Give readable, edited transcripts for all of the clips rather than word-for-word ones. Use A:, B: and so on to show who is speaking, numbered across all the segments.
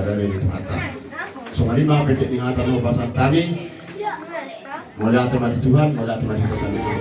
A: dari itu kata. So lima pendek ingatan mo pasal kami. Mula teman di Tuhan, mula teman di pesan Tuhan.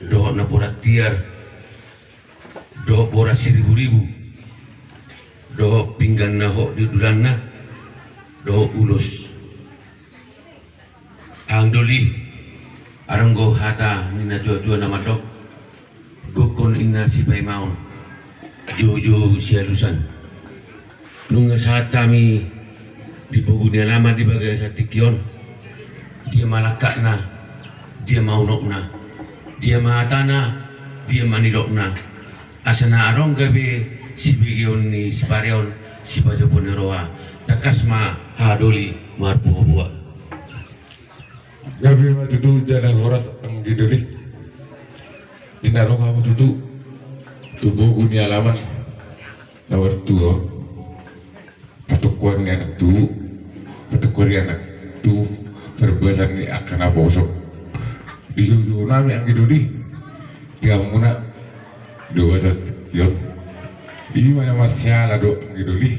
A: Doh na borat tiar, doh borat 1000-1000, doh pinggan na ho di dulan na, doh ulus. Ang duli, arang go hata ni na jua-jua na madok, gukon ina si Paimaon, jojo si alusan. Nung saat kami di pugunia lama di bagai sa Tikyon, dia malakak na, dia maunok na, dia mahatana, dia manilok na. Asana arong gabi si Bigion ni si Pareon, si Pajapon ni Roa, takas ma hadoli marpuwa.
B: Gabi matutu jalan horas ang giduli. Dinarong kamu tutu tubuh guni alaman nawar tuo. Patukuan ni anak tu, patukuan ni anak tu, perbasan ni akan apa usok. Disuruh nami ang giduli, dia muna dua satu yon. Ini mana masalah do ang giduli.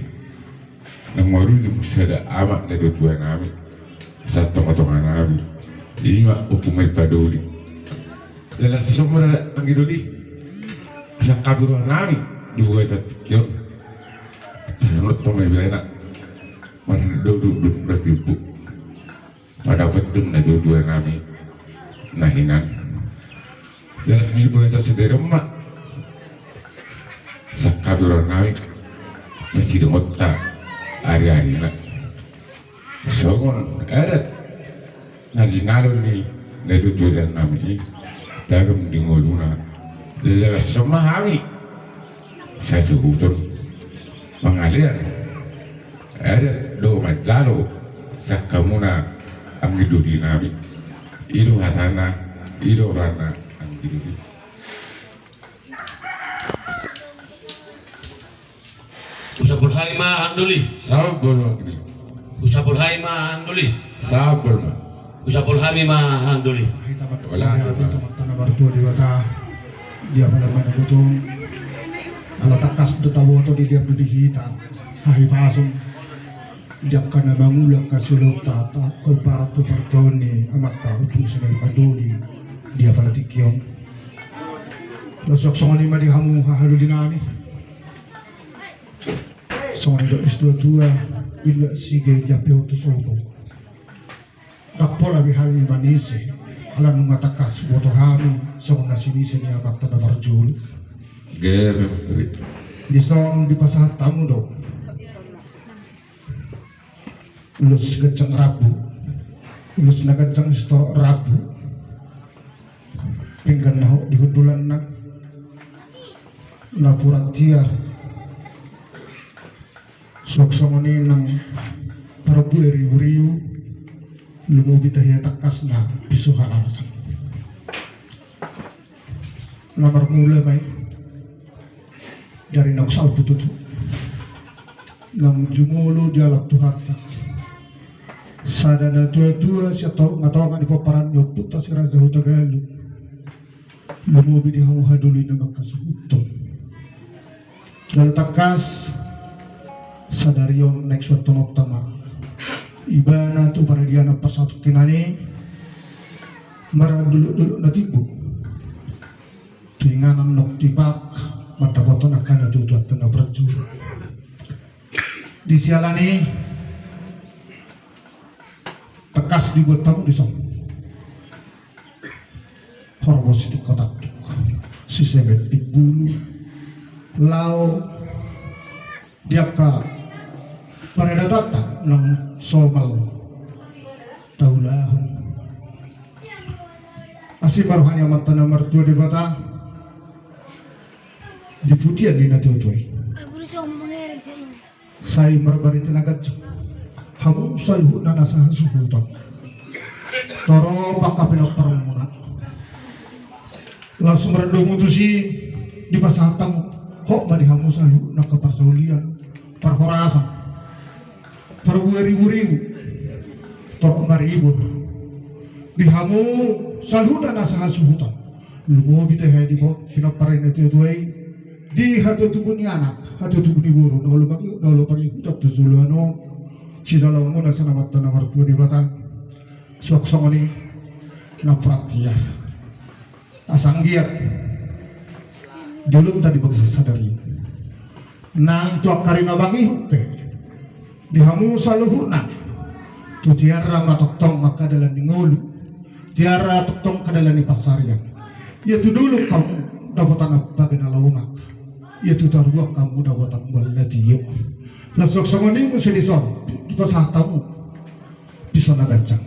B: Nang maru juga sada amat na tuan nami, satu matongan nami. Ini mak upumay paduli. Dalam semua ang giduli, sa kaburuan nami dua satu yon. Tanot to may bena, manduduk bertipu. Pada betul na dua nami. Nahinan dalam semisi bahasa sederema sakaduran naik masih dengota hari-hari nak songon adat najinalo ni nedutudan nami dagam dingoluna dalam semua hari saya sebutun mengalir adat do majalo sakamuna amgidudi nami Iru hatana, iru rana, angkiri.
A: Usapul hai ma handuli.
B: Sabur angkiri.
A: Usapul hai ma handuli.
B: Sabur ma.
A: Usapul hai ma handuli.
B: Wala.
C: Teman-teman bertua di wata dia mana-mana betul. Ala takas do tabo to di dia budi hita. Hai fasum. Dia kana mangulak kasulok tata ko para tu pertoni amat tahu tung senai paduli dia pada tikyon losok songoni madi hamu hahalu dinami songoni do istu tua ila sige jape utu sobo dapola bihali manisi ala nunga takas woto hami songona sinise ni amat tada barjul
B: Gere.
C: di song di pasar tamu do ulus geceng rabu ulus na geceng sto rabu pinggan naho di hudulan na purat tiar sok songoni nang parabu riu-riu lumu bitahia takas na bisuha alasan nomor mula may dari naksal pututu nang jumulu dialak tuhata sadana tua-tua siya ngatawan ni paparan niyo puta si Raja Hutagalu lumubi di hamuhaduli na magkasuhutong dahil takas sadari yung next one tunok tama iba na ito para diyan ang pasatok kinani marang dulu-dulu na tibo tuinganan nok tibak mataboton akan natutuat na berjuru di sialani tekas dibuat tamu di sana Hormos di kota si sebet ibulu lau dia ka pada datang nang somal taulahun asih baruhanya mata nomor 2 di kota di putian di natutuai saya merbari tenaga hamu sayu nana sah suhutan toro baka pinok perumuna langsung merenung mutusi di pasahatan hok madi hamu sayu nak keparsaulian perhorasan perwiri-wiri toro maribu di hamu sayu nana sah suhutan lumo bite di bok pinok parin itu di hatu tubuh ni anak hatu tubuh ni buru nolo pagi ucap tuzulano si dalam muna sana mata nomor 2 di kota suak songoni na pratia asang giat dulu tadi bangsa sadari nang tuak karina bangi hutte di hamu saluhuna tu tiara matoktong maka dalam ngolu tiara toktong kadalan ni pasarian ya tu dulu kamu dapatan apa kena launga ya tu taruh kamu dapatan balatiyo lasok songoni mesti dison di pasahtamu bisa nagacang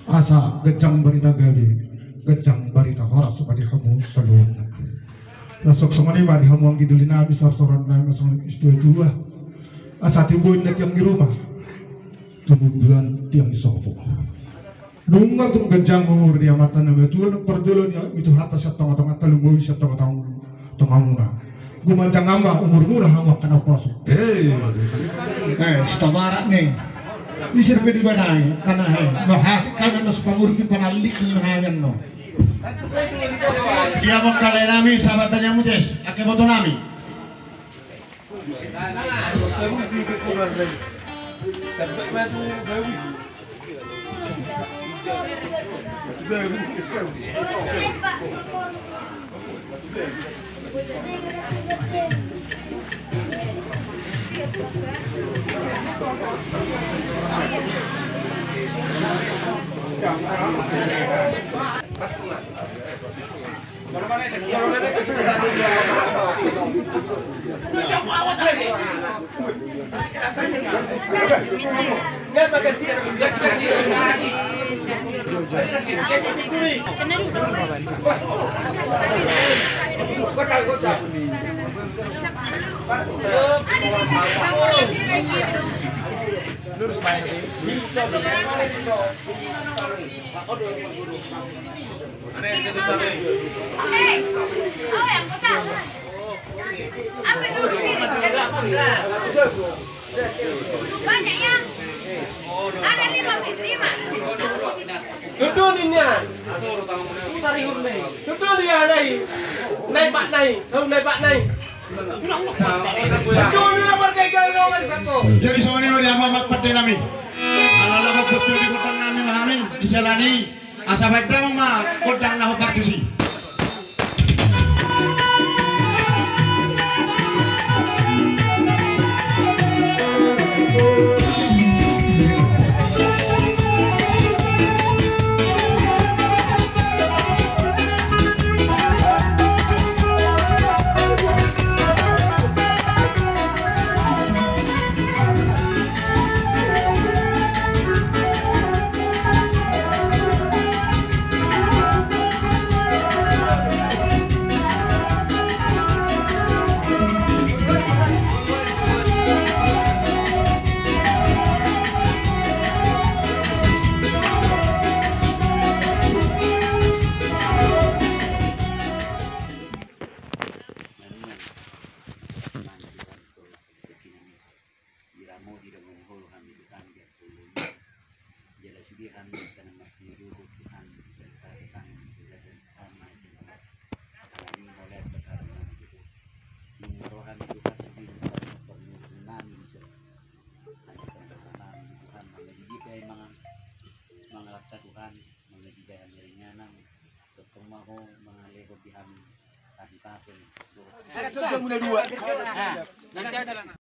C: asa gejang berita gali gejang berita horas pada kamu seluruhnya lasok songoni mah di hamu ang gidulina bisa soran na masong istu dua asa timbun na tiang di rumah tumubulan tiang isopo nunga tung gejang umur dia mata na betul perjolonnya itu hata sa tong-tong talumui sa tong-tong tongamuna gumancang ngamba umur murah hawa kana poso stamara nih isir pedi badai kana hai mahati kana nas pangurpi panalik ni hayan no dia bakal nami sahabat tanya mudes ake foto nami
D: banyak ya, ada 5.
E: Dudunya, dudunya naik pak naik, dudunya bergegar dengan kamu.
F: Jadi soalnya mau diamak pada nami, ala lama betul di kota nami mahami, diselani, asal baca mah kodang nak partusi.
G: Tuhan menjadi ringanan ketemu mga lego di kami tadi pasok.
E: Ada sudah mulai 2.